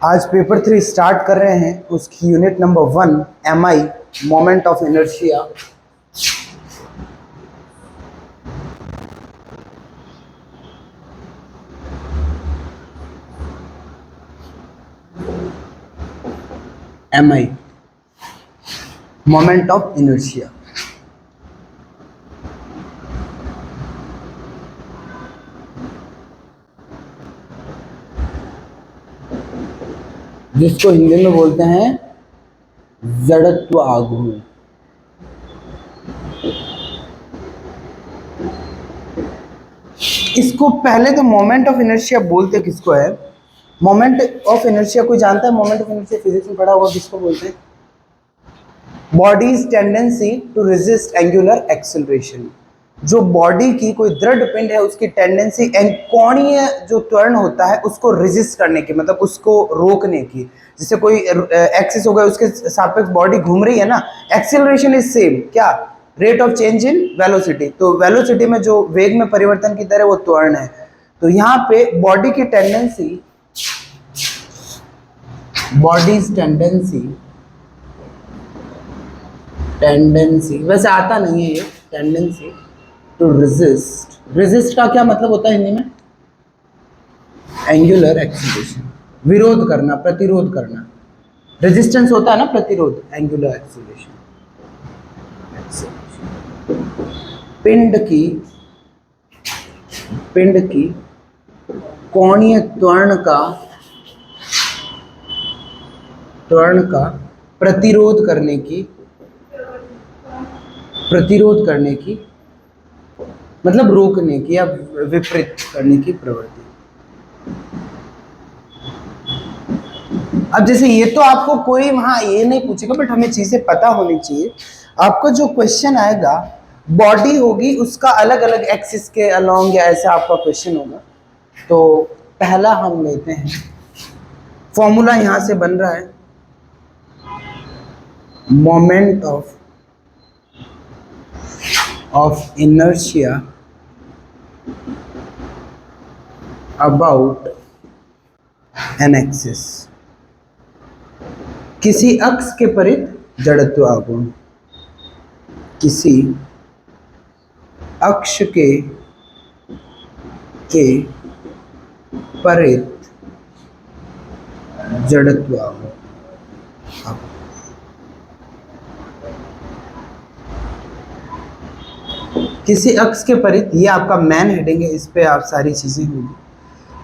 आज paper 3 start कर रहे हैं। उसकी unit number 1 MI moment of inertia. MI moment of inertia. जिसको हिंदी में बोलते हैं जड़त्व आघूर्ण। इसको पहले तो मोमेंट ऑफ इनर्शिया बोलते किसको है? मोमेंट ऑफ इनर्शिया कोई जानता है? मोमेंट ऑफ इनर्शिया फिजिक्स में पढ़ा होगा, किसको बोलते हैं? Body's tendency to resist angular acceleration. जो बॉडी की कोई दृढ़ पिंड है उसकी टेंडेंसी कोणीय जो त्वरण होता है उसको रेजिस्ट करने की, मतलब उसको रोकने की। जैसे कोई एक्सिस हो गया, उसके सापेक्ष बॉडी घूम रही है ना, एक्सेलरेशन इज सेम, क्या? Rate of change in velocity. तो वेलोसिटी में जो वेग में परिवर्तन की दर है वो त्वरण है। तो यहाँ पे बॉडी की टेंडेंसी, बॉडीज टेंडेंसी वैसे आता नहीं है ये, टेंडेंसी टू रेजिस्ट का क्या मतलब होता है हिंदी में? एंगुलर एक्सीलरेशन, विरोध करना, प्रतिरोध करना। रेजिस्टेंस होता है ना प्रतिरोध, एंगुलर एक्सीलरेशन। पिंड की कोणीय त्वरण का प्रतिरोध करने की मतलब रोकने की या विपरीत करने की प्रवृत्ति। अब जैसे ये तो आपको कोई वहां ये नहीं पूछेगा, बट हमें चीजें पता होनी चाहिए। आपको जो क्वेश्चन आएगा, बॉडी होगी उसका अलग अलग एक्सिस के अलोंग या ऐसा आपका क्वेश्चन होगा। तो पहला हम लेते हैं, फॉर्मूला यहां से बन रहा है, moment of inertia about an axis. किसी अक्ष के परित जड़त्व आघूर्ण, किसी अक्ष के परित जड़त्व आघूर्ण। किसी अक्ष के परित, ये आपका मैन हेडिंग है, इस पे आप सारी चीजें होंगी।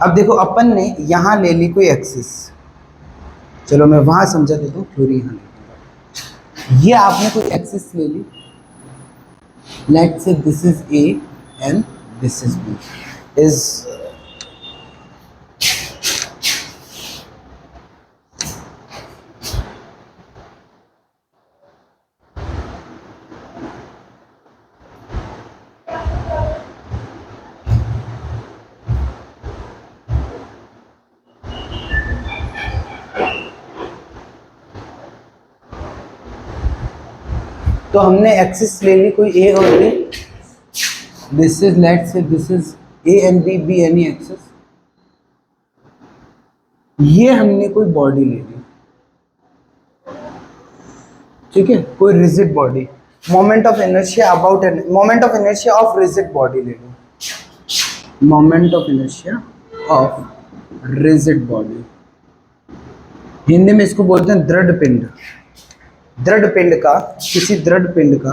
अब देखो अपन ने यहां ले ली कोई एक्सिस, चलो मैं वहां समझा देता हूँ, थ्योरी यहाँ ले। ये आपने कोई एक्सिस ले ली, let's say this is A and this is B, is तो हमने एक्सिस ले ली कोई ए और B, this is let's say this is A and B, B any axis. ये हमने कोई बॉडी ले ली, ठीक है, कोई rigid body. Moment of inertia about an, moment of inertia of rigid body ले लो, moment of inertia of rigid body. Hindi में इसको बोलते हैं दृढ़ पिंड। दृढ़ पिंड का, किसी दृढ़ पिंड का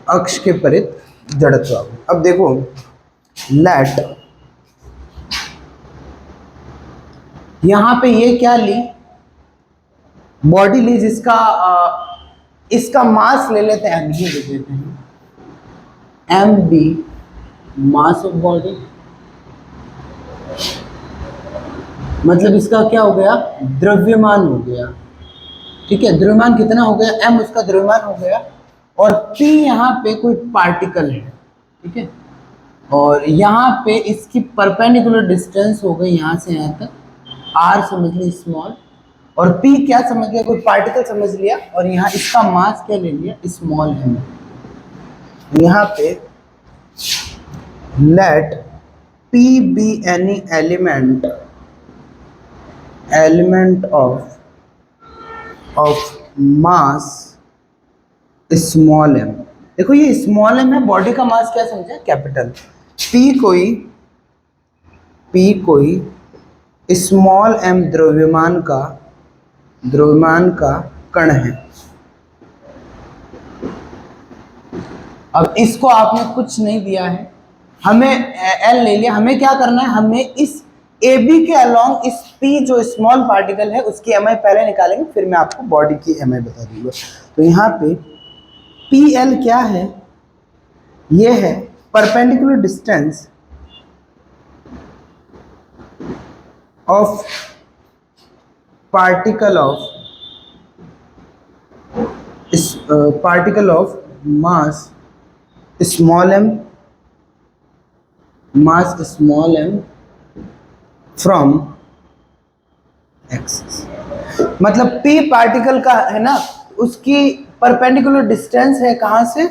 अक्ष के परित जड़त्व। अब देखो, लेट यहां पे ये क्या ली, बॉडी ली, जिसका इसका मास ले लेते हैं, एमजी ले देते हैं, MB मास ऑफ बॉडी। मतलब इसका क्या हो गया? द्रव्यमान हो गया, ठीक है। द्रव्यमान कितना हो गया? m उसका द्रव्यमान हो गया, और p यहाँ पे कोई पार्टिकल है, ठीक है। और यहाँ पे इसकी परपेंडिकुलर डिस्टेंस हो गई यहाँ से यहाँ तक, r समझ ली स्मॉल, और p क्या समझ लिया? कोई पार्टिकल समझ लिया, और यहाँ इसका मास क्या ले लिया? Small m। यहाँ पे let P be any element of mass small m। देखो ये स्मॉल m है, बॉडी का मास क्या समझे, कैपिटल। P कोई स्मॉल m द्रव्यमान का कण है। अब इसको आपने कुछ नहीं दिया है, हमें L ले लिया, हमें क्या करना है, हमें इस AB के अलोंग इस P जो स्मॉल पार्टिकल है उसकी MI पहले निकालेंगे, फिर मैं आपको बॉडी की MI बता दूंगा। तो यहाँ पे PL क्या है, ये है perpendicular distance of particle of mass small m from axis. मतलब P पार्टिकल का है ना, उसकी परपेंडिकुलर डिस्टेंस है कहां से,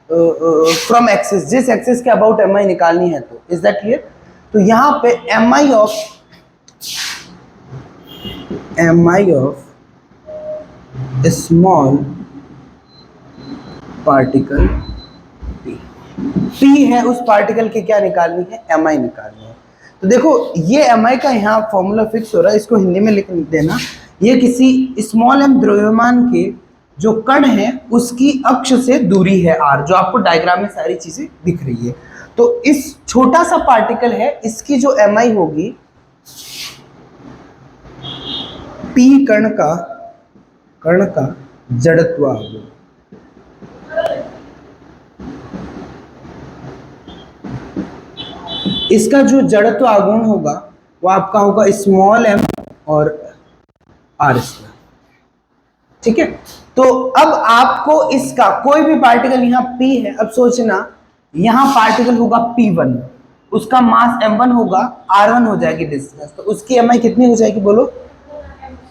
फ्रॉम एक्सिस, जिस एक्सिस के अबाउट MI निकालनी है। तो इज दैट क्लियर। तो यहां पे MI of small particle P है, उस पार्टिकल की क्या निकालनी है, MI निकालनी है। तो देखो ये MI का यहाँ फॉर्मूला फिक्स हो रहा है, इसको हिंदी में लिख देना। ये किसी स्मॉल m द्रव्यमान के जो कण है उसकी अक्ष से दूरी है r, जो आपको डायग्राम में सारी चीजें दिख रही है। तो इस छोटा सा पार्टिकल है, इसकी जो MI होगी P कण का जड़त्व आघूर्ण। इसका जो जड़त्व आघूर्ण होगा वो आपका होगा स्मॉल m और r स्क्वायर। ठीक है। तो अब आपको इसका कोई भी पार्टिकल यहाँ P है, अब सोचना यहाँ पार्टिकल होगा P1, उसका मास m1 होगा, r1 हो जाएगी डिस्टेंस, तो उसकी MI कितनी हो जाएगी बोलो।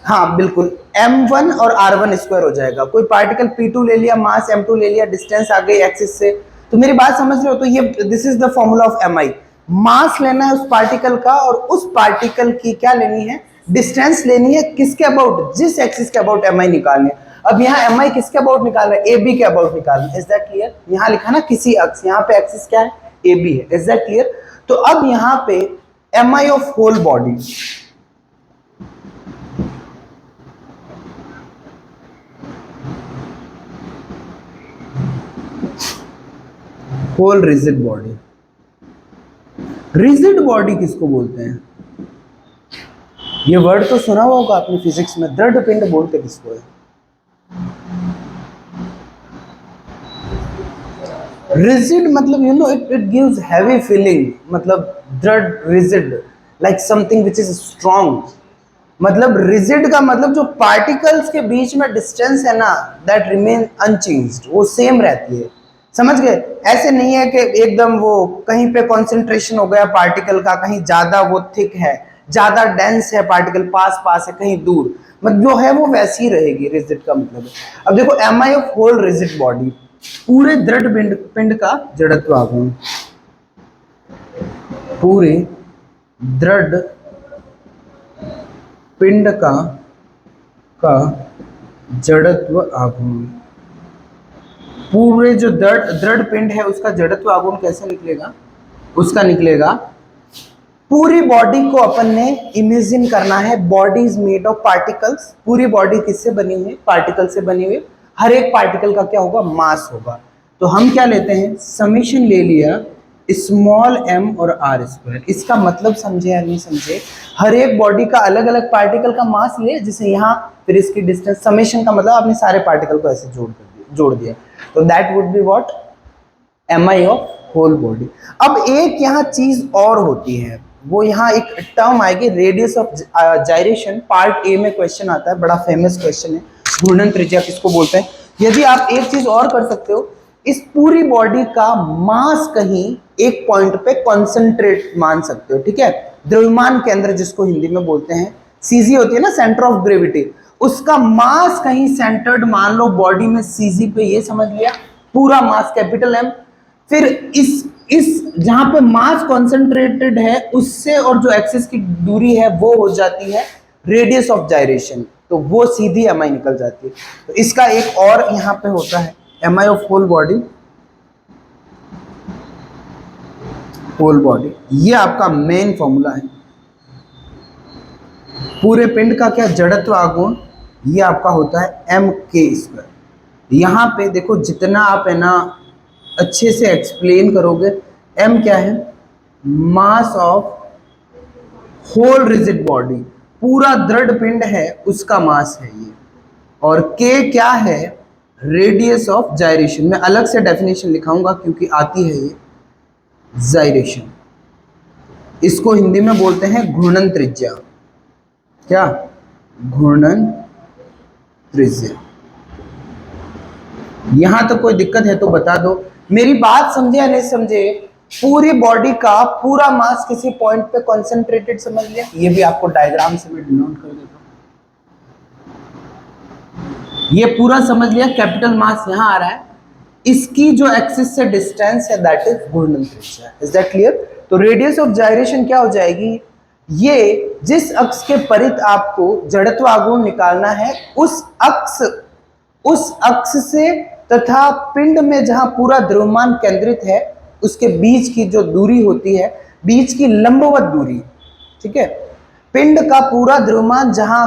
हाँ बिल्कुल, m1 और r1 स्क्वायर हो जाएगा। कोई पार्टिकल P2 ले लिया, मास m2 ले लिया, डिस्टेंस आ गई एक्सिस से। तो मेरी बात समझ रहे हो। तो ये this is the formula of MI। मास लेना है उस पार्टिकल का और उस पार्टिकल की क्या लेनी है, डिस्टेंस लेनी है, किसके अबाउट, जिस एक्सिस के अबाउट MI निकालनी है। अब यहाँ MI किसके अबाउट निकाल रहा है, AB के अबाउट निकालना है। Is that clear. यहाँ लिखा ना किसी अक्ष, यहाँ पे एक्सिस क्या है, AB है। Is that clear. तो अब यहाँ पे MI of whole body, whole rigid body. Rigid body किसको बोलते हैं, ये वर्ड तो सुना होगा आपने फिजिक्स में, दृढ़ पिंड बोलते किसको है। रिजिड मतलब you know it gives heavy feeling, मतलब दृढ़, rigid like something which is strong. मतलब रिजिड का मतलब जो पार्टिकल्स के बीच में डिस्टेंस है ना, दैट रिमेन अनचेंज्ड, वो सेम रहती है। समझ गए। ऐसे नहीं है कि एकदम वो कहीं पे कॉन्सेंट्रेशन हो गया पार्टिकल का, कहीं ज्यादा वो थिक है, ज्यादा डेंस है पार्टिकल, पास है कहीं दूर, मतलब जो है वो वैसी ही रहेगी। रिजिड का मतलब है। अब देखो MI of whole rigid body, पूरे दृढ़ पिंड का जड़त्व आघूर्ण, पूरे दृढ़ पिंड का जड़त्व आघूर्ण। पूरे जो दृढ़ पिंड है उसका जड़त्व आघूर्ण कैसे निकलेगा, उसका निकलेगा, पूरी बॉडी को अपन ने इमेजिन करना है, body is made of particles. पूरी बॉडी किससे बनी हुई है, पार्टिकल से बनी हुई। हर एक पार्टिकल का क्या होगा, मास होगा। तो हम क्या लेते हैं, समेशन ले लिया स्मॉल m और r स्क्वायर। इसका मतलब समझे या नहीं समझे, हर एक बॉडी का अलग अलग पार्टिकल का मास ले, जिसे यहाँ फिर इसकी डिस्टेंस, समेशन का मतलब आपने सारे पार्टिकल को ऐसे जोड़ दिया। तो that would be what, MI of whole body. अब एक यहाँ चीज और होती है, वो यहाँ एक टर्म आएगी, radius of gyration. Part A में क्वेश्चन आता है, बड़ा फेमस क्वेश्चन है, घूर्णन त्रिज्या किसको बोलते हैं। यदि आप एक चीज और कर सकते हो, इस पूरी बॉडी का मास कहीं एक पॉइंट पे कॉन्सेंट्रेट मान सकते हो। ठीक है, द्रव्यमान केंद्र जिसको हिंदी में बोलते हैं, CG होती है ना, सेंटर ऑफ ग्रेविटी, उसका मास कहीं सेंटर्ड मान लो बॉडी में CG पे, ये समझ लिया, पूरा मास कैपिटल M। फिर इस जहां पे मास कॉन्सेंट्रेटेड है उससे और जो एक्सिस की दूरी है वो हो जाती है रेडियस ऑफ जायरेशन, तो वो सीधी एम आई निकल जाती है। तो इसका एक और यहाँ पे होता है M I of whole body, whole body, ये आपका मेन फॉर्मूला है। पूरे पिंड का क्या जड़त्व आघूर्ण, ये आपका होता है एम के स्क्वायर। यहाँ पे देखो जितना आप है ना अच्छे से एक्सप्लेन करोगे, एम क्या है, mass of whole rigid body, पूरा दृढ़ पिंड है उसका मास है ये, और के क्या है, रेडियस ऑफ जायरेशन। मैं अलग से डेफिनेशन लिखाऊंगा क्योंकि आती है ये जायरेशन, इसको हिंदी में बोलते हैं घूर्णन त्रिज्या। क्या, घूर्णन त्रिज्या। यहां तक कोई दिक्कत है तो बता दो, मेरी बात समझे या नहीं समझे। पूरी बॉडी का पूरा मास किसी पॉइंट पे कॉन्सेंट्रेटेड समझ लिया, ये भी आपको डायग्राम से मैं डिनोट कर देता हूं। ये पूरा समझ लिया, कैपिटल मास यहां आ रहा है, इसकी जो एक्सिस से डिस्टेंस है दैट इज घूर्णन त्रिज्या। Is that clear? तो रेडियस ऑफ जायरेशन क्या हो जाएगी, ये जिस अक्ष के परित आपको जड़त्व आघूर्ण निकालना है उस अक्ष से तथा पिंड में जहां पूरा द्रव्यमान केंद्रित है उसके बीच की जो दूरी होती है, बीच की लंबवत दूरी, ठीक है, पिंड का पूरा द्रव्यमान जहां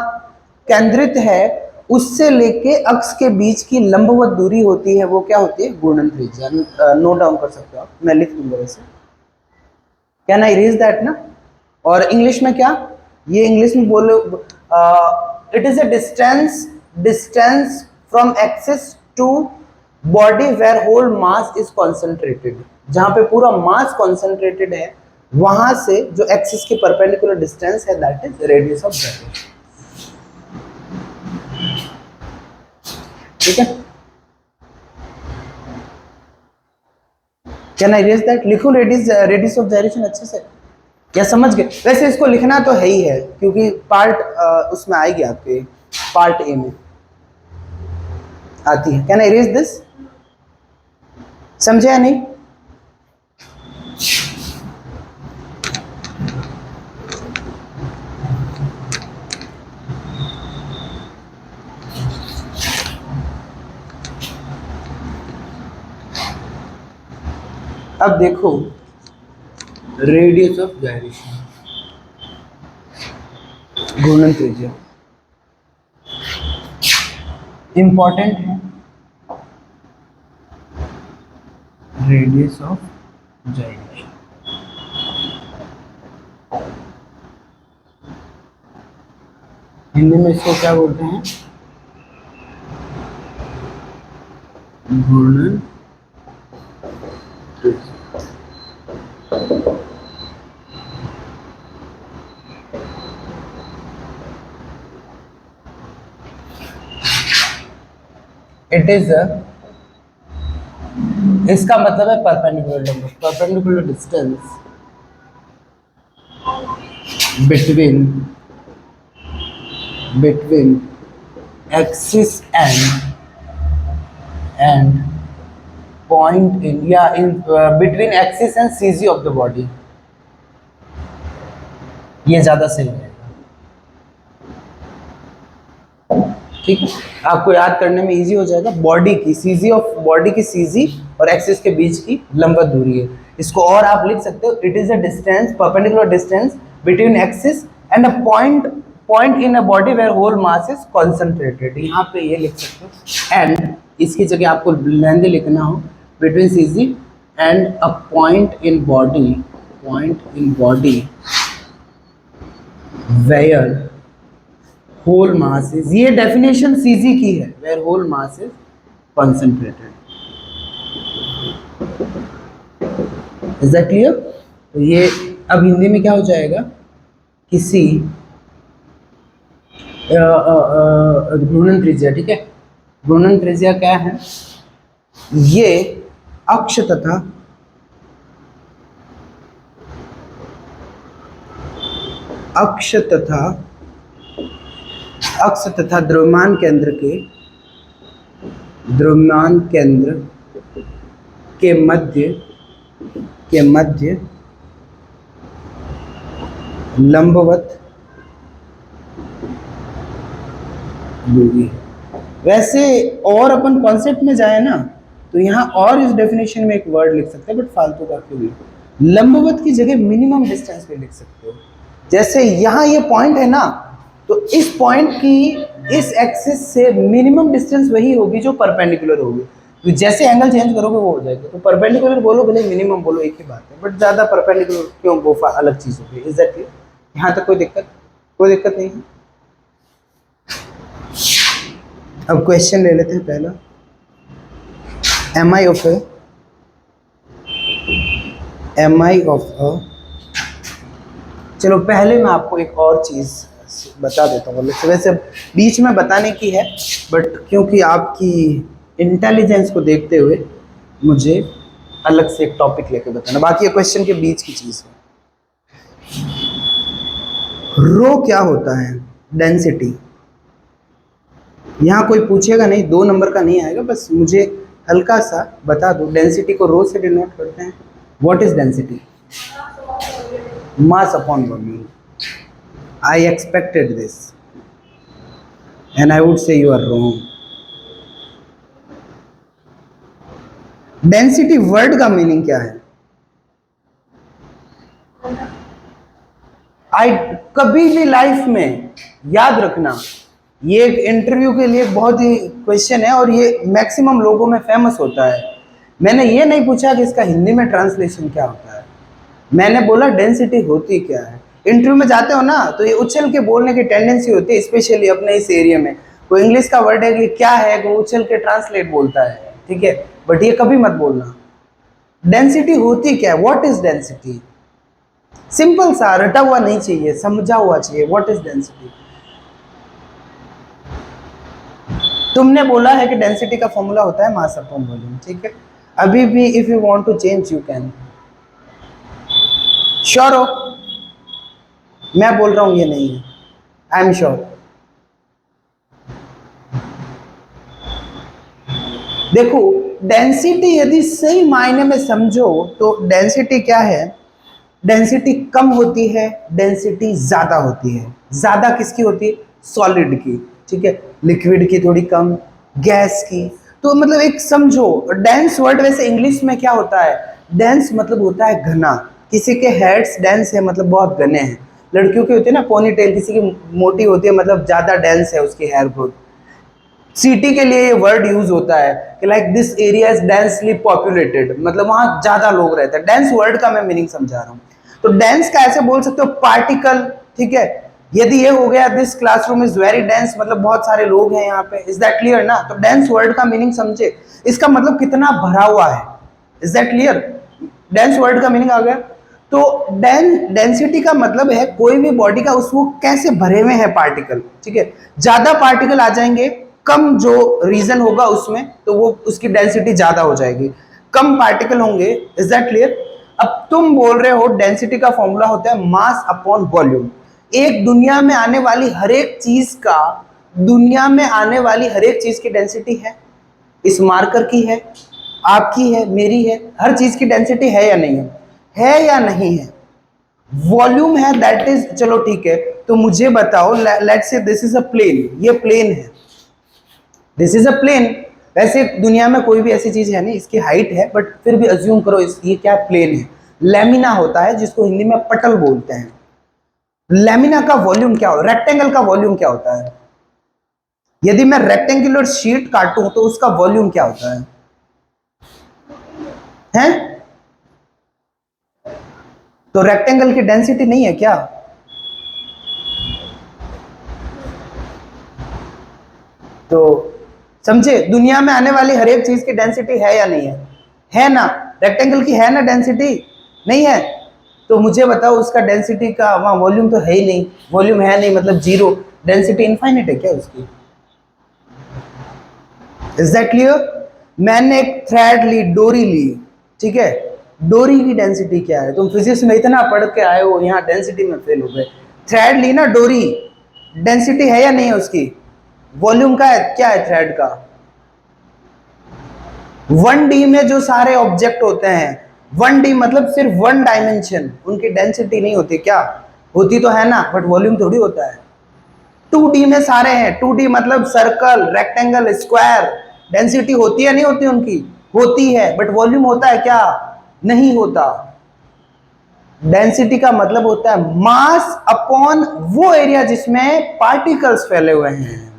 केंद्रित है उससे लेके अक्ष के बीच की लंबवत दूरी होती है, वो क्या होती है, घूर्णन त्रिज्या। नोट डाउन कर सकते हो आप, मैं लिख दूंगा वैसे। कैन आई इरेज दैट ना? और इंग्लिश में क्या, ये इंग्लिश में बोलो, it is a distance from axis to body where whole mass is concentrated. जहां पे पूरा मास कॉन्सेंट्रेटेड है वहां से जो एक्सिस की परपेंडिकुलर डिस्टेंस है that is radius of gyration. ठीक है, कैन आई इरेज दैट? लिखो रेडियस ऑफ जायरेशन अच्छे से, क्या समझ गए? वैसे इसको लिखना तो है ही है क्योंकि पार्ट उसमें आएगी आपके पार्ट ए में आती है। Can I erase this? समझे या नहीं? अब देखो रेडियस ऑफ जायरेशन, घूर्णन त्रिज्या इंपॉर्टेंट है। रेडियस ऑफ जायरेशन हिंदी में इसको क्या बोलते हैं, घूर्णन त्रिज्या। इट इज इसका मतलब है perpendicular distance between axis and point in या in between axis and CG of the body. ये ज्यादा सही रहेगा, ठीक है, आपको याद करने में इजी हो जाएगा। बॉडी की सीजी और एक्सिस के बीच की लंबवत दूरी है। इसको और आप लिख सकते हो, it is a distance, perpendicular distance between axis and a point in a body where whole mass is concentrated. यहाँ पे ये लिख सकते हो, एंड इसकी जगह आपको लेंथ लिखना हो, between CG and a point in body where whole mass is, ये डेफिनेशन सीजी की है, where whole mass is concentrated. Is that clear? तो ये अब हिंदी में क्या हो जाएगा, किसी घूर्णन त्रिज्या, ठीक है, घूर्णन त्रिज्या क्या है, ये अक्ष तथा द्रव्यमान केंद्र के मध्य के मध्य लंबवत दूरी। वैसे और अपन कॉन्सेप्ट में जाए ना तो यहाँ और इस डेफिनेशन में एक वर्ड लिख सकते हैं, बट फालतू का क्यों लिखो, लंबवत की जगह मिनिमम डिस्टेंस पे लिख सकते हो। जैसे यहाँ ये पॉइंट है ना, तो इस पॉइंट की इस एक्सिस से मिनिमम डिस्टेंस वही होगी जो परपेंडिकुलर होगी। तो जैसे एंगल चेंज करोगे वो हो जाएगा। तो परपेंडिकुलर बोलो भले मिनिमम बोलो, एक ही बात है, बट ज्यादा परपेंडिकुलर क्यों, वो अलग चीज होगी। Is that clear? यहाँ तक कोई दिक्कत नहीं है। अब क्वेश्चन ले लेते हैं पहला, एम आई ऑफ अ, चलो पहले मैं आपको एक और चीज बता देता हूँ। वैसे बीच में बताने की है, बट क्योंकि आपकी इंटेलिजेंस को देखते हुए मुझे अलग से एक टॉपिक लेके बताना, बाकी ये क्वेश्चन के बीच की चीज है। रो क्या होता है? डेंसिटी। यहाँ कोई पूछेगा नहीं, 2 नंबर का नहीं आएगा, बस मुझे हल्का सा बता दो। डेंसिटी को रो से डिनोट करते हैं। What is density? Mass upon volume. I expected this and I would say you are wrong. Density word का मीनिंग क्या है? आई कभी भी लाइफ में याद रखना, ये एक इंटरव्यू के लिए बहुत ही क्वेश्चन है और ये मैक्सिमम लोगों में फेमस होता है। मैंने ये नहीं पूछा कि इसका हिंदी में ट्रांसलेशन क्या होता है, मैंने बोला डेंसिटी होती क्या है। इंटरव्यू में जाते हो ना तो ये उछल के बोलने की टेंडेंसी होती है, स्पेशली अपने इस एरिया में। कोई इंग्लिश का वर्ड है कि क्या है, वो उछल के ट्रांसलेट बोलता है, ठीक है, बट ये कभी मत बोलना। डेंसिटी होती क्या है? What is density? सिंपल सा, रटा हुआ नहीं चाहिए, समझा हुआ चाहिए। What is density? तुमने बोला है कि डेंसिटी का फॉर्मूला होता है मास अपॉन वॉल्यूम, ठीक है। अभी भी if you want to change you can. Sure हो? मैं बोल रहा हूं ये नहीं है, आई एम श्योर। देखो डेंसिटी यदि सही मायने में समझो तो डेंसिटी क्या है? डेंसिटी कम होती है, डेंसिटी ज्यादा होती है। ज्यादा किसकी होती है? सॉलिड की, ठीक है। लिक्विड की थोड़ी कम, गैस की। तो मतलब एक समझो, डेंस वर्ड वैसे इंग्लिश में क्या होता है? डेंस मतलब होता है घना। किसी के हेड्स डेंस है मतलब बहुत घने हैं। लड़कियों की होती है ना पोनी टेल, किसी की मोटी होती है मतलब ज्यादा डेंस है उसकी हेयर ग्रोथ। सिटी के लिए ये वर्ड यूज होता है कि like this area is densely populated, मतलब वहां ज्यादा लोग रहते हैं। डेंस वर्ड का मैं मीनिंग समझा रहा हूँ। तो डेंस का ऐसे बोल सकते हो पार्टिकल, ठीक है। यदि ये हो गया this classroom is very dense, मतलब बहुत सारे लोग हैं यहाँ पे। इज दैट क्लियर ना? तो डेंस वर्ड का मीनिंग समझे, इसका मतलब कितना भरा हुआ है। Is that clear? Dense word का मीनिंग आ गया। तो डेंसिटी का मतलब है कोई भी बॉडी का उसको कैसे भरे हुए हैं पार्टिकल, ठीक है। ज्यादा पार्टिकल आ जाएंगे, कम जो रीजन होगा उसमें, तो वो उसकी डेंसिटी ज्यादा हो जाएगी। कम पार्टिकल होंगे। Is that clear? अब तुम बोल रहे हो डेंसिटी का फॉर्मूला होता है मास अपॉन वॉल्यूम। एक दुनिया में आने वाली हर एक चीज का, दुनिया में आने वाली हर एक चीज की डेंसिटी है। इस मार्कर की है, आपकी है, मेरी है, हर चीज की डेंसिटी है या नहीं है? है या नहीं है? वॉल्यूम है, दैट इज, चलो ठीक है। तो मुझे बताओ, let's say this is a plane, ये प्लेन है, दिस इज अ प्लेन। वैसे दुनिया में कोई भी ऐसी चीज है नहीं, इसकी हाइट है, बट फिर भी अज्यूम करो ये क्या प्लेन है। लेमिना होता है जिसको हिंदी में पटल बोलते हैं। लेमिना का वॉल्यूम क्या हो, रेक्टेंगल का वॉल्यूम क्या होता है? यदि मैं रेक्टेंगुलर शीट काटूं तो उसका वॉल्यूम क्या होता है? हैं? तो रेक्टेंगल की डेंसिटी नहीं है क्या? तो समझे, दुनिया में आने वाली हर एक चीज की डेंसिटी है या नहीं है? है ना? रेक्टेंगल की है ना डेंसिटी? नहीं है? तो मुझे बताओ उसका डेंसिटी का वहां वॉल्यूम तो है ही नहीं। वॉल्यूम है नहीं मतलब जीरो, डेंसिटी इनफाइनाइट है क्या उसकी? Is that clear? मैंने एक थ्रेड ली, डोरी ली, ठीक है। डोरी की डेंसिटी क्या है? तुम फिजिक्स में इतना पढ़ के आए हो, यहाँ डेंसिटी में फेल हो गए। थ्रेड ली ना, डोरी, डेंसिटी है या नहीं है उसकी? वॉल्यूम का है क्या है थ्रेड का? 1D में जो सारे ऑब्जेक्ट होते हैं 1D मतलब सिर्फ वन डायमेंशन, उनकी डेंसिटी नहीं होती, क्या होती तो है ना, बट वॉल्यूम थोड़ी होता है। 2D में सारे हैं, 2D मतलब सर्कल, रेक्टेंगल, स्क्वायर, डेंसिटी होती है नहीं होती उनकी, होती है, बट वॉल्यूम होता है क्या, नहीं होता। डेंसिटी का मतलब होता है मास अपॉन वो एरिया जिसमें पार्टिकल्स फैले हुए हैं।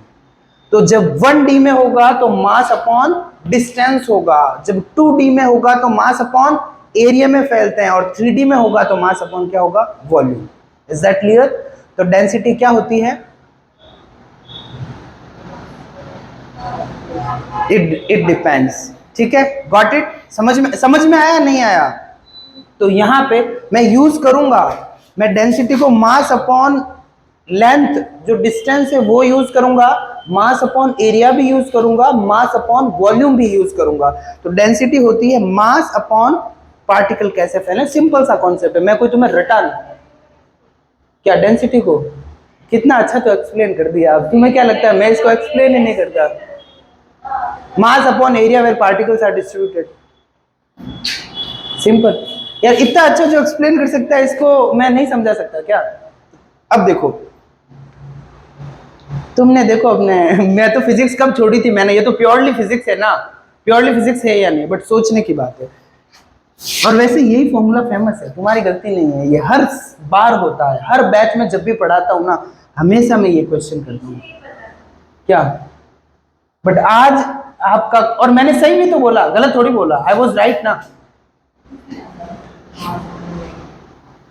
तो जब 1D में होगा तो मास अपॉन डिस्टेंस होगा, जब 2D में होगा तो मास अपॉन एरिया में फैलते हैं, और 3D में होगा तो मास अपॉन क्या होगा, वॉल्यूम। Is that clear? तो डेंसिटी क्या होती है, इट डिपेंड्स। ठीक है, गॉट इट? समझ में आया नहीं आया? तो यहां पे मैं यूज करूंगा, मैं डेंसिटी को मास अपॉन लेंथ, जो डिस्टेंस है वो यूज करूंगा, मास अपॉन एरिया भी यूज करूंगा, मास अपॉन वॉल्यूम भी यूज करूंगा। तो डेंसिटी होती है मास अपॉन पार्टिकल कैसे फैले, सिंपल सा कॉन्सेप्ट है, मैं कोई तुम्हें रटा नहीं। क्या डेंसिटी को कितना अच्छा तो एक्सप्लेन कर दिया, अब तुम्हें क्या लगता है मैं इसको एक्सप्लेन ही नहीं करता? Mass upon area where particles are distributed, simple. यार इतना अच्छा जो एक्सप्लेन कर सकता है इसको मैं नहीं समझा सकता क्या? अब देखो, तुमने देखो अपने मैं तो फिजिक्स कब छोड़ी थी मैंने, ये तो प्योरली फिजिक्स है ना, प्योरली फिजिक्स है या नहीं, बट सोचने की बात है। और वैसे यही फॉर्मूला फेमस है, तुम्हारी गलती नहीं है, ये हर बार होता है, हर बैच में जब भी पढ़ाता हूं ना, हमेशा मैं ये क्वेश्चन करता हूँ क्या। बट आज आपका, और मैंने सही भी तो बोला, गलत थोड़ी बोला, आई वॉज राइट ना।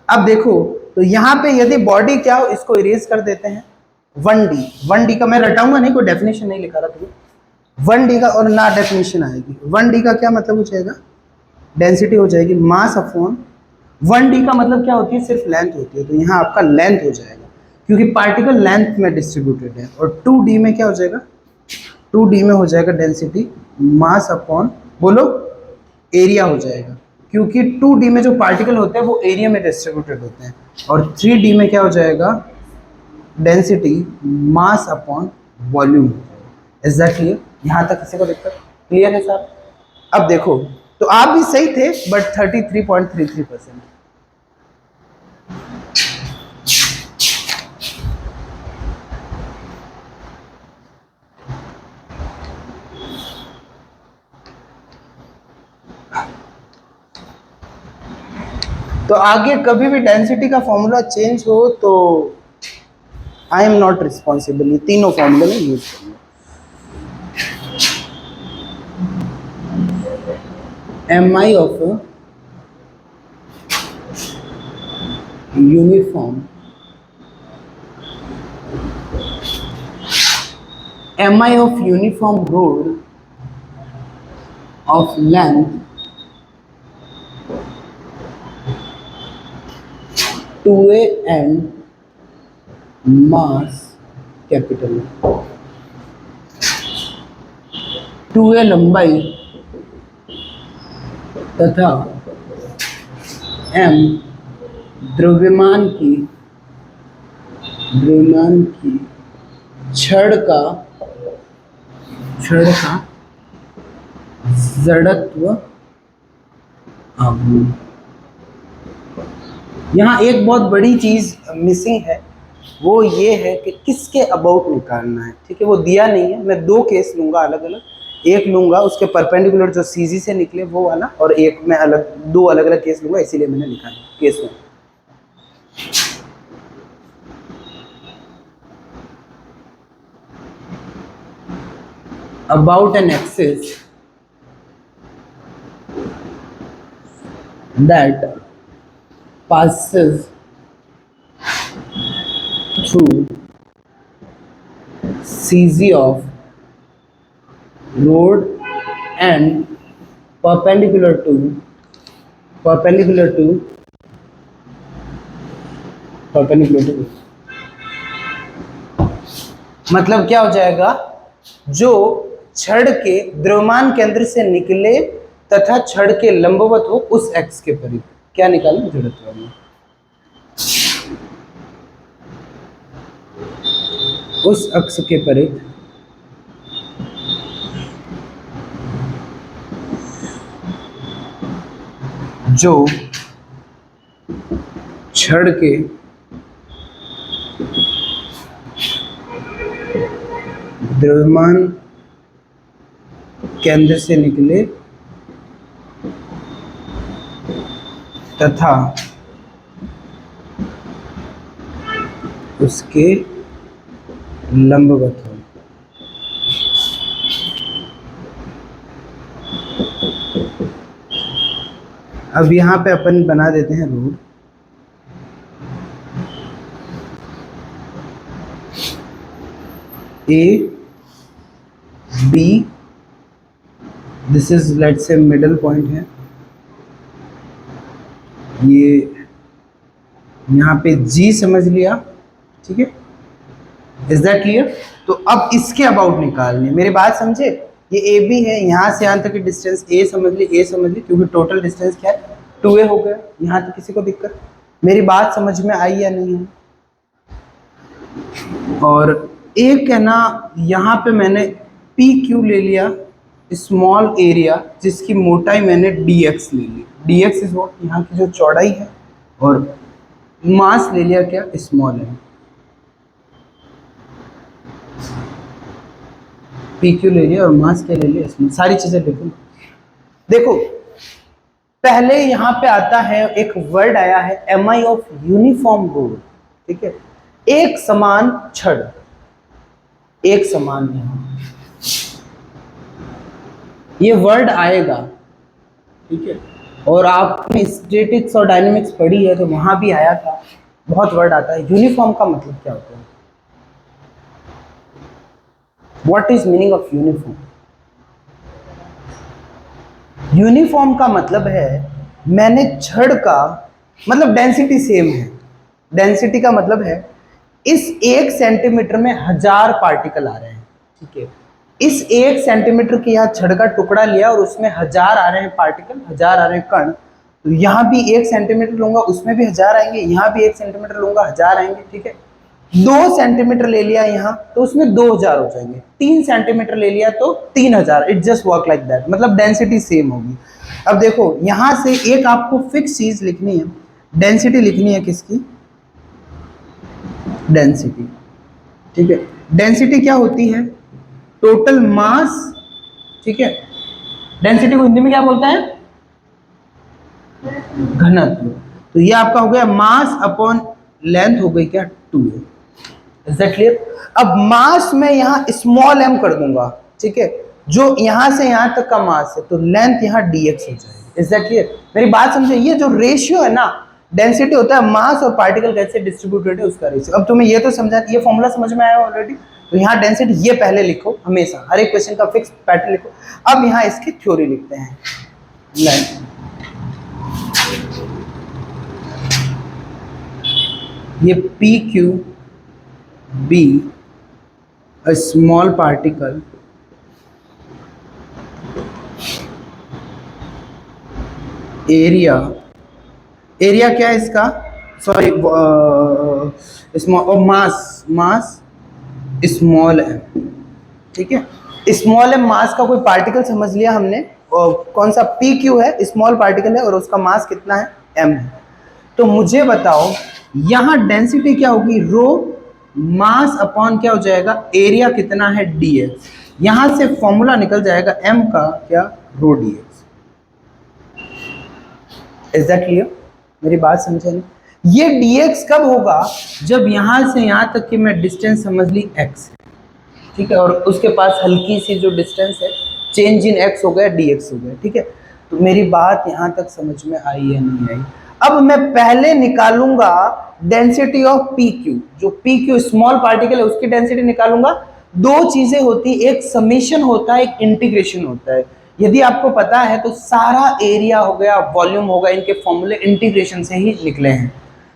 अब देखो, तो यहां पे यदि बॉडी क्या हो, इसको इरेज कर देते हैं। 1D, 1D का मैं रटाऊंगा नहीं, कोई डेफिनेशन नहीं लिखा रहा तुम्हें। 1D का, और ना डेफिनेशन आएगी, 1D का क्या मतलब हो जाएगा, डेंसिटी हो जाएगी मास अपॉन, 1D का मतलब क्या होती है, सिर्फ लेंथ होती है, तो यहाँ आपका लेंथ हो जाएगा, क्योंकि पार्टिकल लेंथ में डिस्ट्रीब्यूटेड है। और 2D में क्या हो जाएगा, 2D में हो जाएगा डेंसिटी मास अपॉन, बोलो, एरिया हो जाएगा, क्योंकि 2D में जो पार्टिकल होते हैं वो एरिया में डिस्ट्रीब्यूटेड होते हैं। और 3D में क्या हो जाएगा, density mass upon volume. Is that clear? यहाँ तक किसी को दिक्कत क्लियर है सर? अब देखो, तो आप भी सही थे, बट 33.33%। तो आगे कभी भी डेंसिटी का फॉर्मूला चेंज हो तो आई एम नॉट रिस्पॉन्सिबल, ये तीनों फॉर्मूले में यूज करूंगा। MI of a uniform, MI of uniform rod of length 2A and mass capital, 2A लंबाई तथा M द्रव्यमान की छड़ का जड़त्व आघूर्ण। यहाँ एक बहुत बड़ी चीज मिसिंग है, वो ये है कि किसके अबाउट निकालना है। ठीक है, वो दिया नहीं है, मैं दो केस लूंगा अलग अलग, एक लूंगा उसके परपेंडिकुलर जो सीजी से निकले वो वाला, और एक मैं अलग, दो अलग अलग केस लूंगा, इसीलिए मैंने लिखा है केस में। About an axis that passes through CG of road and perpendicular to मतलब क्या हो जाएगा, जो छड़ के द्रव्यमान केंद्र से निकले तथा छड़ के लंबवत हो उस एक्स के परिध, क्या निकालना, जड़त्व में, उस अक्ष के परिध जो छड़ के द्रव्यमान केंद्र से निकले तथा उसके लंबवत हो। अब यहाँ पे अपन बना देते हैं root. A B, this is let's say middle point है, ये यहाँ पे जी समझ लिया, ठीक है, इज दैट क्लियर। तो अब इसके अबाउट निकालने, मेरी बात समझे, ये ए बी है, यहाँ से यहाँ तक की डिस्टेंस ए समझ ली, ए समझ ली, क्योंकि टोटल डिस्टेंस क्या है 2a हो गया। यहाँ तक किसी को दिक्कत, मेरी बात समझ में आई या नहीं है। और एक है ना, यहाँ पे मैंने पी क्यू ले लिया, स्मॉल एरिया, जिसकी मोटाई मैंने dx ले ली, dx इज व्हाट, यहाँ की जो चौड़ाई है, और मास ले लिया क्या, स्मॉल है, पी क्यू ले लिया और मास क्या ले लिया, स्मॉल, सारी चीजें लिखो। देखो पहले यहाँ पे आता है एक वर्ड आया है एमआई ऑफ यूनिफॉर्म रोड, ठीक है, एक समान छड़, एक समान, यहाँ ये वर्ड आएगा, ठीक है, और आपने स्टैटिक्स और डायनेमिक्स पढ़ी है तो वहां भी आया था, बहुत वर्ड आता है। यूनिफॉर्म का मतलब क्या होता है, what is meaning of uniform. Uniform का मतलब है, मैंने छड़ का मतलब डेंसिटी सेम है, डेंसिटी का मतलब है इस 1 सेंटीमीटर में 1000 पार्टिकल आ रहे हैं, ठीक है, इस 1 सेंटीमीटर के यहाँ छड़ का टुकड़ा लिया और उसमें 1000 आ रहे हैं पार्टिकल, 1000 आ रहे हैं कण, तो यहाँ भी 1 सेंटीमीटर लूंगा उसमें भी 1000 आएंगे, यहाँ भी 1 सेंटीमीटर लूंगा 1000 आएंगे, ठीक है। 2 सेंटीमीटर ले लिया यहाँ तो उसमें 2000 हो जाएंगे, 3 सेंटीमीटर ले लिया तो 3000, it just work like that, मतलब डेंसिटी सेम होगी। अब देखो यहाँ से एक आपको फिक्स चीज लिखनी है, डेंसिटी लिखनी है, किसकी, डेंसिटी, ठीक है। डेंसिटी क्या होती है, टोटल मास, ठीक है, डेंसिटी को हिंदी में क्या बोलते हैं, घनत्व। तो ये आपका हो गया मास अपॉन लेंथ, हो गई क्या 2a, इज दैट क्लियर। अब मास में यहाँ स्मॉल m कर दूंगा, ठीक है, जो यहां से यहां तक का मास है, तो लेंथ यहाँ dx हो जाएगी, इज दैट क्लियर। मेरी बात समझे, ये जो रेशियो है ना, डेंसिटी होता है मास और पार्टिकल कैसे डिस्ट्रीब्यूटेड है उसका रेशियो। अब तुम्हें ये तो समझा, ये फॉर्मूला समझ में आया ऑलरेडी, तो यहाँ डेंसिटी ये पहले लिखो, हमेशा हर एक क्वेश्चन का फिक्स पैटर्न लिखो। अब यहाँ इसकी थ्योरी लिखते हैं, लेंथ, ये P Q be a small particle area, area क्या है इसका, सॉरी स्मॉल, मास, मास स्मॉल है, ठीक है, स्मॉल एम मास का कोई पार्टिकल समझ लिया हमने, और कौन सा पी क्यू है, स्मॉल पार्टिकल है और उसका मास कितना है, एम है। तो मुझे बताओ यहाँ डेंसिटी क्या होगी, रो मास अपॉन क्या हो जाएगा, एरिया कितना है dx, यहां से फॉर्मूला निकल जाएगा m का क्या, रो dx, इज दैट क्लियर। मेरी बात समझे नहीं, ये dx कब होगा, जब यहां से यहां तक की मैं डिस्टेंस समझ ली x, ठीक है, और उसके पास हल्की सी जो डिस्टेंस है, चेंज इन x हो गया, dx हो गया, ठीक है। तो मेरी बात यहां तक समझ में आई या नहीं आई। अब मैं पहले निकालूंगा डेंसिटी ऑफ पी क्यू, जो पी क्यू स्मॉल पार्टिकल है उसकी डेंसिटी निकालूंगा। दो चीजें होती, एक समेशन होता है, एक इंटीग्रेशन होता है। यदि आपको पता है तो सारा एरिया हो गया, वॉल्यूम होगा, इनके फॉर्मूले इंटीग्रेशन से ही निकले हैं।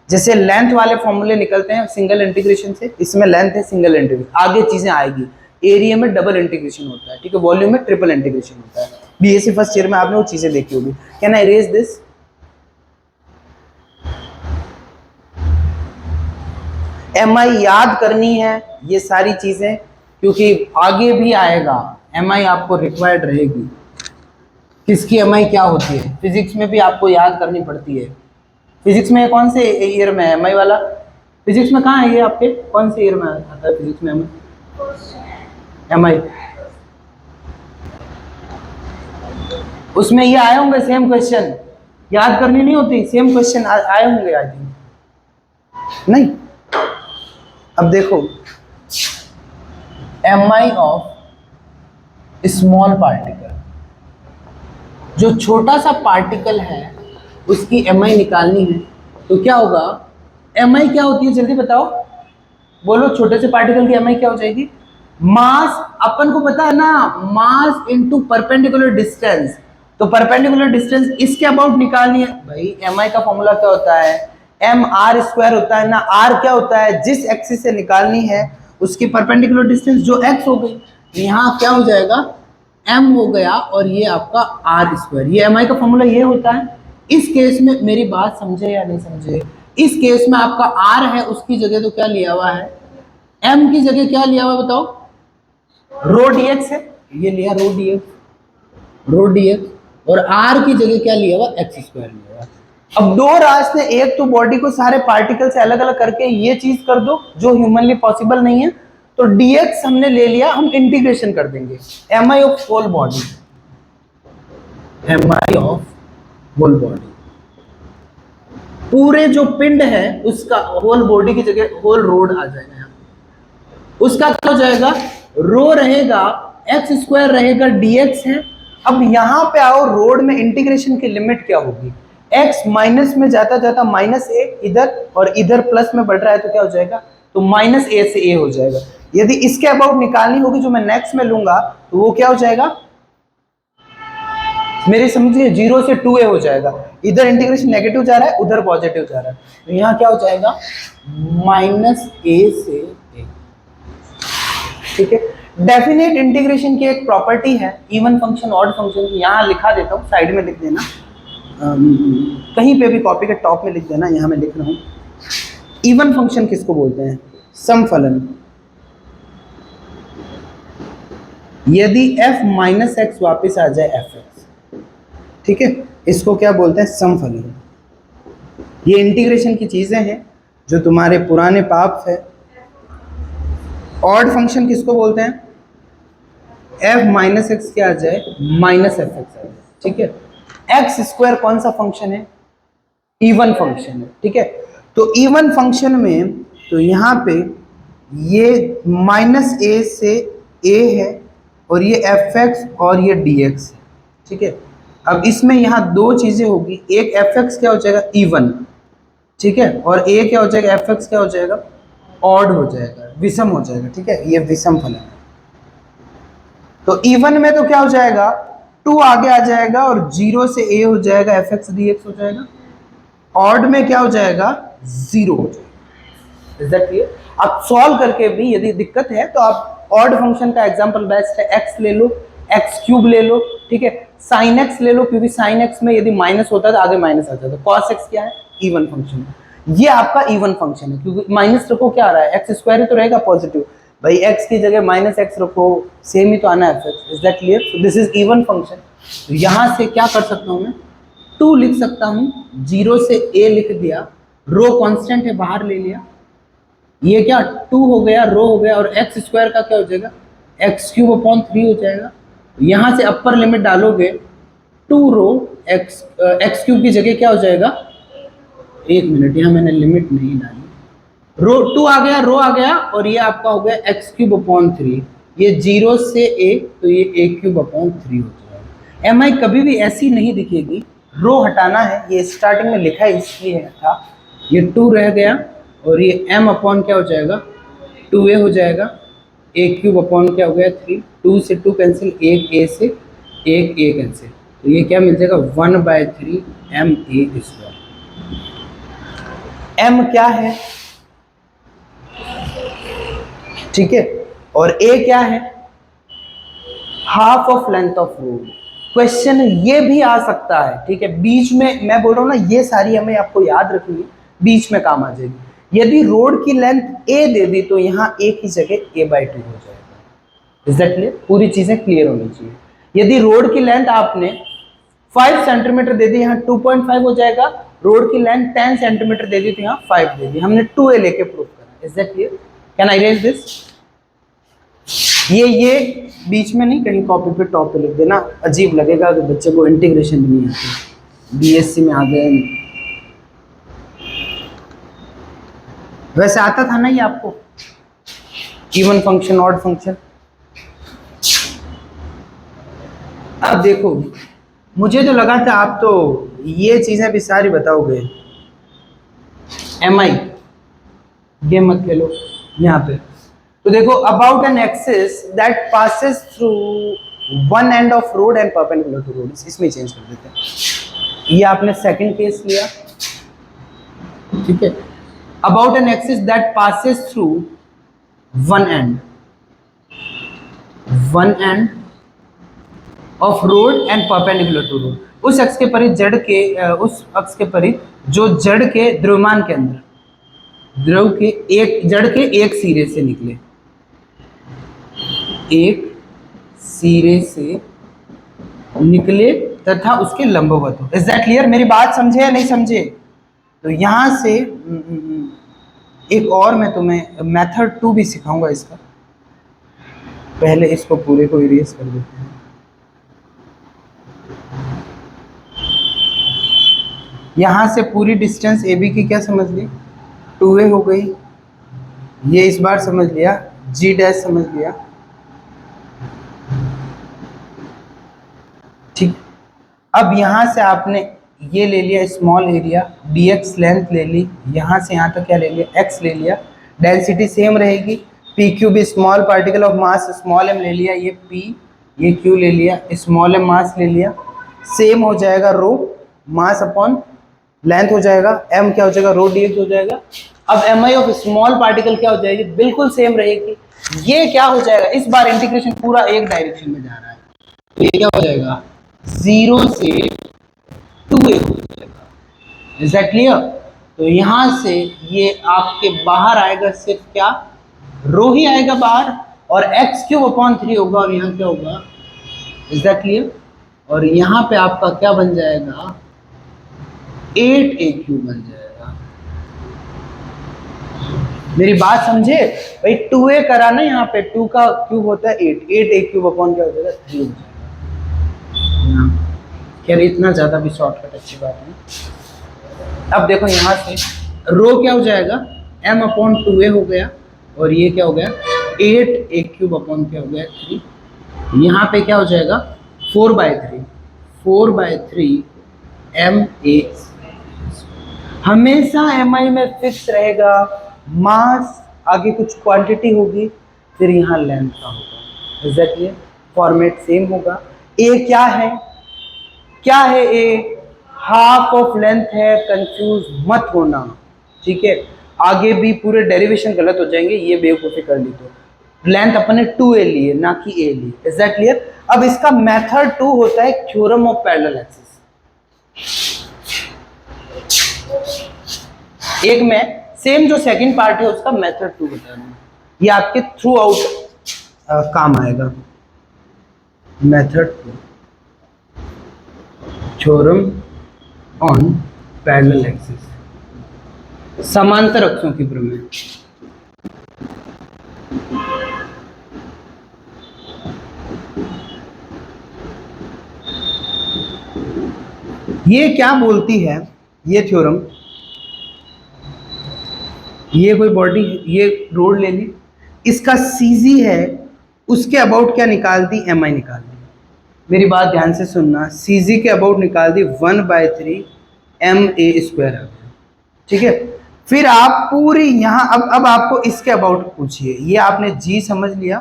जैसे लेंथ वाले फॉर्मूले निकलते हैं सिंगल इंटीग्रेशन से, इसमें लेंथ है सिंगल इंटीग्रेशन, आगे चीजें आएगी। एरिया में डबल इंटीग्रेशन होता है, ठीक है, वॉल्यूम में ट्रिपल इंटीग्रेशन होता है। बीएससी फर्स्ट ईयर में आपने वो चीजें देखी होगी। Can I erase this? MI याद करनी है ये सारी चीजें, क्योंकि आगे भी आएगा, एमआई आपको रिक्वायर्ड रहेगी। किसकी एम आई क्या होती है, फिजिक्स में भी आपको याद करनी पड़ती है। फिजिक्स में कौन से ईयर में है एम आई वाला, फिजिक्स में कहाँ है ये आपके, कौन से ईयर में आता है फिजिक्स में एम आई? उसमें ये आए होंगे सेम क्वेश्चन, याद करनी नहीं होती, सेम क्वेश्चन आए होंगे आई थिंक। नहीं, अब देखो M I of small particle, जो छोटा सा पार्टिकल है उसकी एम आई निकालनी है, तो क्या होगा, एम आई क्या होती है जल्दी बताओ, बोलो छोटे से पार्टिकल की एम आई क्या हो जाएगी? मास, अपन को पता है ना, मास इनटू परपेंडिकुलर डिस्टेंस, तो परपेंडिकुलर डिस्टेंस इसके अबाउट निकालनी है भाई। एम आई का फॉर्मूला क्या होता है, एम आर स्क्वायर होता है ना, आर क्या होता है, जिस एक्सिस से निकालनी है उसकी परपेंडिकुलर डिस्टेंस जो एक्स हो गई, यहाँ क्या हो जाएगा, एम हो गया और ये आपका आर स्क्वायर, ये एम आई का फॉर्मूला ये होता है। इस केस में मेरी बात समझे या नहीं समझे, इस केस में आपका आर है उसकी जगह तो क्या लिया हुआ है, एम की जगह क्या लिया हुआ बताओ, रो डीएक्स है, ये लिया रो डीएक्स, रो डीएक्स, और आर की जगह क्या लिया हुआ, एक्स स्क्वायर लिया हुआ। अब दो रास्ते, एक तो बॉडी को सारे पार्टिकल से अलग अलग करके ये चीज कर दो जो ह्यूमनली पॉसिबल नहीं है, तो dx हमने ले लिया, हम इंटीग्रेशन कर देंगे M I of whole body, M I of whole body, पूरे जो पिंड है उसका होल बॉडी की जगह होल रोड आ जाएगा यहाँ, उसका क्या हो जाएगा, रो रहेगा, एक्स स्क्वायर रहेगा, dx है। अब यहां पे आओ, रोड में इंटीग्रेशन की लिमिट क्या होगी, x माइनस में जाता जाता माइनस ए इधर और इधर प्लस में बढ़ रहा है तो क्या हो जाएगा, तो माइनस ए से ए हो जाएगा। यदि इसके अबाउट निकालनी होगी जो मैं नेक्स्ट में लूंगा तो वो क्या हो जाएगा, मेरी समझिए 0 से 2a हो जाएगा, इधर इंटीग्रेशन नेगेटिव जा रहा है उधर पॉजिटिव जा रहा है, तो यहाँ क्या हो जाएगा, माइनस ए से ए। ठीक है, डेफिनेट इंटीग्रेशन की एक प्रॉपर्टी है इवन फंक्शन ऑड फंक्शन की, यहाँ लिखा देता हूँ, साइड में लिख देना, कहीं पे भी कॉपी के टॉप में लिख देना, यहाँ मैं लिख रहा हूँ। इवन फंक्शन किसको बोलते हैं, समफलन। यदि f माइनस एक्स वापिस आ जाए fx, ठीक है, इसको क्या बोलते हैं, समफलन। ये इंटीग्रेशन की चीजें हैं जो तुम्हारे पुराने पाप है। ऑड फंक्शन किसको बोलते हैं, f माइनस एक्स क्या आ जाए, माइनस एफ एक्स आ जाए, ठीक है। एक्स स्क्वायर कौन सा फंक्शन है, इवन फंक्शन है, ठीक है। तो इवन फंक्शन में तो यहाँ पे ये माइनस ए से ए है और ये एफ एक्स और ये डी एक्स है, ठीक है। अब इसमें यहाँ दो चीजें होगी, एक एफ एक्स क्या हो जाएगा, इवन, ठीक है, और ए क्या हो जाएगा, एफ एक्स क्या हो जाएगा, ऑड हो जाएगा, विषम हो जाएगा, ठीक है, ये विषम फलन है। तो इवन में तो क्या हो जाएगा, 2 आगे आ जाएगा और 0 से a हो जाएगा, एफ एक्स डी एक्स हो जाएगा। ऑड में क्या हो जाएगा, 0 हो जाएगा। Is that clear? आप सॉल्व करके भी यदि दिक्कत है तो आप ऑड फंक्शन का एग्जांपल बेस्ट है, x ले लो, x क्यूब ले लो, ठीक है, sin x ले लो, क्योंकि sin x में यदि माइनस होता है तो आगे माइनस आ जाता है। cos x क्या है, इवन फंक्शन, ये आपका इवन फंक्शन है, क्योंकि माइनस रखो क्या आ रहा है, एक्स स्क्वायर ही तो रहेगा पॉजिटिव, भाई x की जगह माइनस एक्स रखो, सेम ही तो आना है F. Is that clear? So this is even function. तो यहाँ से क्या कर सकता हूँ मैं, 2 लिख सकता हूँ, 0 से a लिख दिया, रो कांस्टेंट है बाहर ले लिया, ये क्या 2 हो गया, रो हो गया, और एक्स स्क्वायर का क्या हो जाएगा, एक्स क्यूब अपॉन 3 हो जाएगा। यहाँ से अपर लिमिट डालोगे 2 रो एक्स क्यूब की जगह क्या हो जाएगा, 1 मिनट, यहाँ मैंने लिमिट नहीं डाली, रो 2 आ गया, रो आ गया, और ये आपका हो गया एक्स क्यूब अपॉन 3, ये 0 से a तो ये a क्यूब अपॉन 3 हो जाएगा। एम आई कभी भी ऐसी नहीं दिखेगी, रो हटाना है, ये स्टार्टिंग में लिखा है इसलिए था, ये 2 रह गया और ये m अपॉन क्या हो जाएगा, 2a हो जाएगा, a क्यूब अपॉन क्या हो गया 3, 2 से 2 कैंसिल, एक a से एक a कैंसिल, तो ये क्या मिल जाएगा 1/3 ma स्क्वायर। m क्या है, ठीक है, और a क्या है, half of length of road. Question ये भी आ सकता है, ठीक है, बीच में मैं बोल रहा हूँ ना, ये सारी हमें आपको याद रखनी है, बीच में काम आ जाएगी। यदि रोड की लेंथ a दे दी तो यहाँ a की जगह a/2 हो जाएगा। Is that clear? पूरी चीजें क्लियर होनी चाहिए। यदि रोड की लेंथ आपने 5 सेंटीमीटर दे दी, यहाँ 2.5 हो जाएगा। रोड की लेंथ 10 सेंटीमीटर दे दी तो यहाँ 5 दे दी। हमने 2a लेके प्रूव करा। Is that clear? Can I raise this? ये बीच में नहीं, कहीं कॉपी पे टॉप पे लिख देना, अजीब लगेगा कि बच्चे को इंटीग्रेशन नहीं आती, बीएससी में आ गए। वैसे आता था ना ये आपको, इवन फंक्शन, ऑड फंक्शन। अब देखो, मुझे तो लगा था आप तो ये चीजें भी सारी बताओगे। MI गेम मत खेलो यहाँ पे। तो देखो, about an axis that passes through one end of rod and perpendicular to rod, इसमें चेंज कर देते हैं। ये आपने सेकंड केस लिया, ठीक है। About an axis that passes through one end of rod and perpendicular to rod, उस अक्ष के परिध जड़ के उस अक्ष के परिध जो जड़ के द्रव्यमान के अंदर द्रव के एक जड़ के एक सिरे से निकले, एक सिरे से निकले तथा उसके लंबवत हो। Is that clear? मेरी बात समझे या नहीं समझे? तो यहां से एक और मैं तुम्हें मेथड 2 भी सिखाऊंगा इसका। पहले इसको पूरे को इरेज कर देते हैं। यहां से पूरी डिस्टेंस AB की क्या समझ ली? 2a हो गई। ये इस बार समझ लिया, G डैश समझ लिया, ठीक। अब यहां से आपने ये ले लिया स्मॉल एरिया, dx लेंथ ले ली, यहां से यहां तक क्या ले लिया? x ले लिया। डेंसिटी सेम रहेगी, pq भी small particle of mass small m ले लिया, ये p ये q ले लिया, स्मॉल m मास ले लिया, सेम हो जाएगा रो मास अपॉन लेंथ हो जाएगा, m क्या हो जाएगा? रो dx हो जाएगा। अब mi ऑफ स्मॉल पार्टिकल क्या हो जाएगी? बिल्कुल सेम रहेगी। ये क्या हो जाएगा? इस बार इंटीग्रेशन पूरा एक डायरेक्शन में जा रहा है, तो ये क्या हो जाएगा? 0 से 2a हो जाएगा। Is that clear? तो यहां से ये आपके बाहर आएगा सिर्फ क्या? रो ही आएगा बाहर, और x³/3 होगा, और यहाँ क्या होगा? Is that clear? और यहाँ पे आपका क्या बन जाएगा? 8a³ बन जाएगा। मेरी बात समझे भाई? 2a करा ना, यहाँ पे 2 का क्यूब होता है 8, 8a³ अपॉन क्या हो जाएगा? 3 हो जाएगा। खैर इतना ज्यादा भी शॉर्टकट अच्छी बात नहीं। अब देखो यहाँ से रो क्या हो जाएगा? m/2a हो गया, और ये क्या हो गया? 8a³ अपॉन क्या हो गया? 3। यहाँ पे क्या हो जाएगा? 4/3 ma। हमेशा mi में फिक्स रहेगा, मास आगे कुछ क्वांटिटी होगी, फिर यहाँ लेंथ का होगा। Is that clear? Format same होगा। a क्या है? क्या है a? हाफ ऑफ लेंथ है, कंफ्यूज मत होना, ठीक है। आगे भी पूरे डेरिवेशन गलत हो जाएंगे, ये बेवकूफी कर ली। तो लेंथ अपने 2a लिए, ना कि a लिए। Is that clear? अब इसका मेथड 2 होता है थ्योरम ऑफ पैरेलल एक्सिस। एक में सेम जो सेकंड पार्ट है उसका मेथड 2 बताना, ये आपके थ्रू आउट काम आएगा। Method 2 theorem on parallel axis, समांतर अक्षों की प्रमेय। ये क्या बोलती है ये थ्योरम? ये कोई बॉडी, ये रोड ले ली, इसका CG है, उसके अबाउट क्या निकाल दी? MI निकाल दी। मेरी बात ध्यान से सुनना, CG के अबाउट निकाल दी 1/3 ma² आ गया, ठीक है। फिर आप पूरी यहाँ अब आपको इसके अबाउट पूछिए। ये आपने G समझ लिया,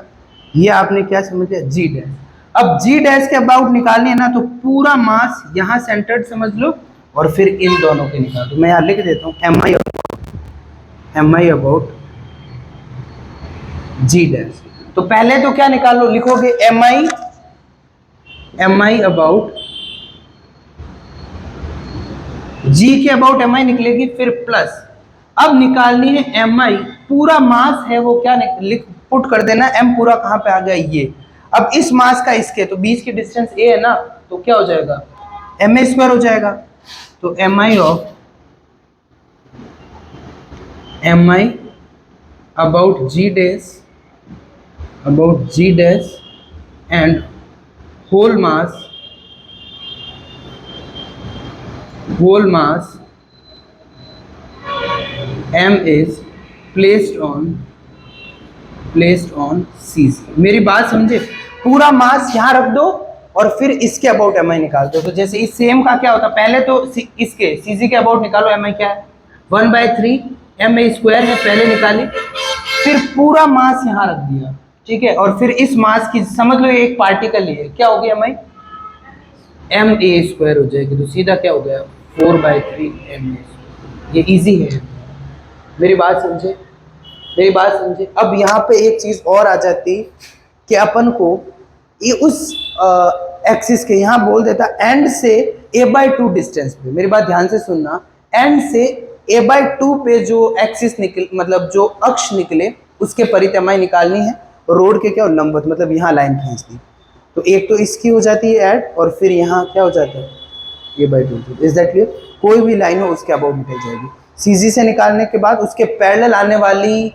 ये आपने क्या समझ लिया? G dash. अब G डैश के अबाउट निकालनी है ना, तो पूरा मास यहाँ सेंटर्ड समझ लो, और फिर इन दोनों के निकाल दो। मैं यहाँ लिख देता हूँ MI अबाउट G डैश। तो पहले तो क्या निकाल लो? लिखोगे MI अबाउट G के अबाउट MI निकलेगी, फिर प्लस अब निकालनी है MI, पूरा मास है वो क्या लिख पुट कर देना, M पूरा कहां पे आ गया? ये। अब इस मास का इसके, तो बीच की डिस्टेंस A है ना, तो क्या हो जाएगा? एम आई स्क्वायर हो जाएगा। तो M I of M I about G dash and whole mass m is placed on CC। मेरी बात समझे, पूरा मास यहाँ रख दो और फिर इसके अबाउट एम आई निकाल दो। तो जैसे इस सेम का क्या होता है, पहले तो इसके सीजी के अबाउट निकालो, एम आई क्या है 1/3 एम आई स्क्वायर है, पहले निकाली, फिर पूरा मास यहाँ रख दिया, ठीक है, और फिर इस मास की समझ लो ये एक पार्टिकल ही है, क्या होगी M I M A square हो जाएगी। तो सीधा क्या हो गया 4/3 एम ए। ये इजी है, मेरी बात समझे, मेरी बात समझे। अब यहाँ पे एक चीज और आ जाती कि अपन को ये उस एक्सिस के यहाँ बोल देता एंड से a/2 डिस्टेंस पे। मेरी बात ध्यान से सुनना, एंड से a/2 पे जो एक्सिस निकल मतलब जो अक्ष निकले उसके परितमाई निकालनी है, रोड के क्या और लंबवत, मतलब यहाँ लाइन खींच दी। तो एक तो इसकी हो जाती है ऐड, और फिर यहाँ क्या हो जाता है a/2। Is that clear? कोई भी लाइन हो उसके अबाउट निकल जाएगी। सीजी से निकालने के बाद उसके पैरेलल आने वाली,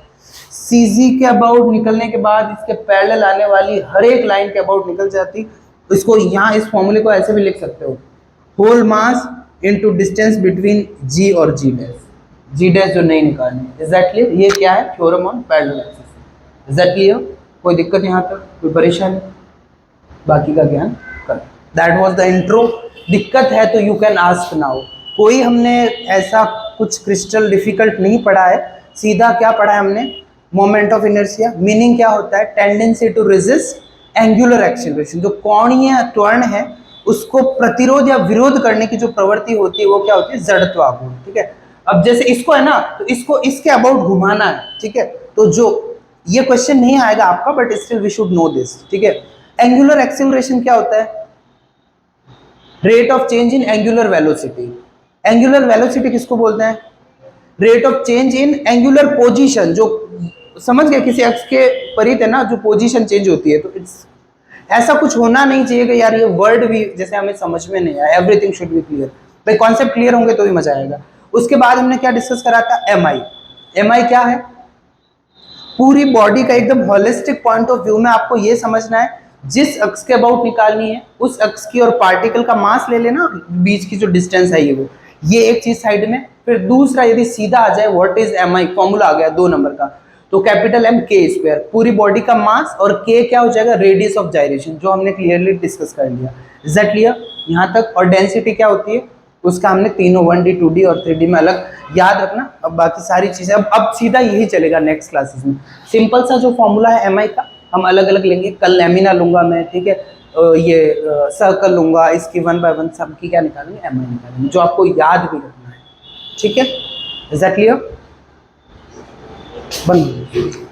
सीजी के अबाउट निकलने के बाद इसके पैरेलल आने वाली हर एक लाइन के अबाउट निकल जाती। इसको यहाँ इस फॉर्मूले को ऐसे भी लिख सकते हो, whole mass into distance between G और जी डैश जो नहीं निकालनी। Is that clear? ये क्या है theorem on parallel axis. Is that clear? कोई दिक्कत यहाँ तक, कोई परेशानी? बाकी का ज्ञान कर। That was the intro. दिक्कत है तो यू कैन आस्क नाउ। कोई हमने ऐसा कुछ क्रिस्टल डिफिकल्ट नहीं पढ़ा है, सीधा क्या पढ़ा है हमने, मोमेंट ऑफ इनर्शिया। मीनिंग क्या होता है, tendency to resist angular acceleration. जो कोणीय त्वरण है उसको प्रतिरोध या विरोध करने की जो प्रवृत्ति होती है वो क्या होती है, जड़त्व आघूर्ण। ठीक है, अब जैसे इसको है ना, तो इसको इसके अबाउट घुमाना है, ठीक है, तो जो ये क्वेश्चन नहीं आएगा आपका, but still we should know this, ठीक है। एंगुलर एक्सीलरेशन क्या होता है, rate of change in angular velocity. Angular velocity किसको बोलते हैं, rate of change in angular position. जो समझ गए, किसी अक्ष के परित है ना जो पोजीशन चेंज होती है। तो इट्स ऐसा कुछ होना नहीं चाहिए कि यार ये वर्ड भी जैसे हमें समझ में नहीं आया। Everything should be clear. भाई कॉन्सेप्ट क्लियर होंगे तो ही मजा आएगा। उसके बाद हमने क्या डिस्कस करा था, एम आई। एम आई क्या है, पूरी बॉडी का एकदम होलिस्टिक पॉइंट ऑफ व्यू में आपको ये समझना है, जिस अक्ष के अबाउट निकालनी है उस अक्ष की और पार्टिकल का मास ले लेना, बीच की जो डिस्टेंस है ये एक चीज साइड में। फिर दूसरा यदि सीधा आ जाए what is M I, formula आ गया 2 नंबर का, तो कैपिटल एम के स्क्वायर, पूरी बॉडी का मास, और के क्या हो जाएगा, रेडियस ऑफ जाइरेशन, जो हमने क्लियरली डिस्कस कर लिया। इज दैट क्लियर यहाँ तक? और डेंसिटी क्या होती है उसका हमने तीनों 1D 2D और 3D में अलग याद रखना। अब बाकी सारी चीजें अब सीधा यही चलेगा नेक्स्ट क्लासेस में। सिंपल सा जो फॉर्मूला है एम आई का हम अलग अलग लेंगे। कल लैमिना लूंगा मैं, ठीक है, ये सर्कल लूंगा, इसकी 1 by 1 सब की क्या निकालेंगे, एम आई निकालेंगे, जो आपको याद भी रखना है, ठीक है। Is that clear? बंद।